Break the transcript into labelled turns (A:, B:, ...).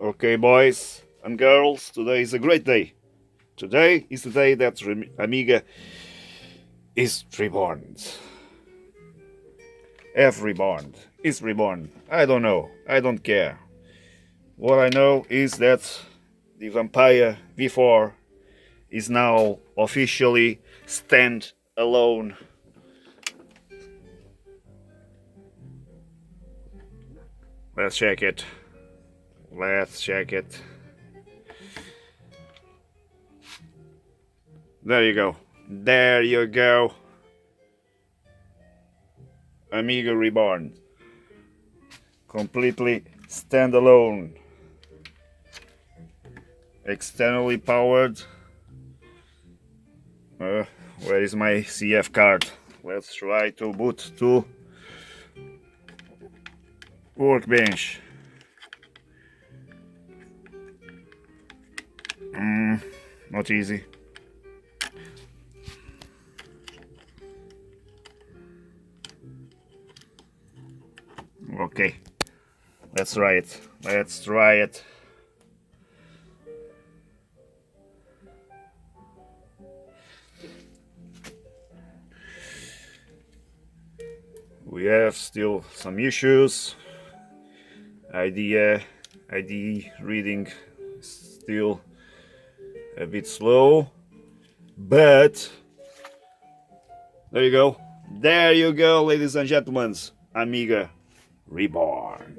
A: Okay, boys and girls, today is a great day. Today is the day that Amiga is reborn. Every reborn is reborn. I don't know. I don't care. What I know is that the Vampire V4 is now officially stand alone. Let's check it. Let's check it. There you go. There you go. Amiga Reborn. Completely standalone. Externally powered. Where is my CF card? Let's try to boot to Workbench. Not easy. Okay, let's try it. Let's try it. We have still some issues. ID reading still a bit slow, but there you go. There you go, ladies and gentlemen. Amiga Reborn.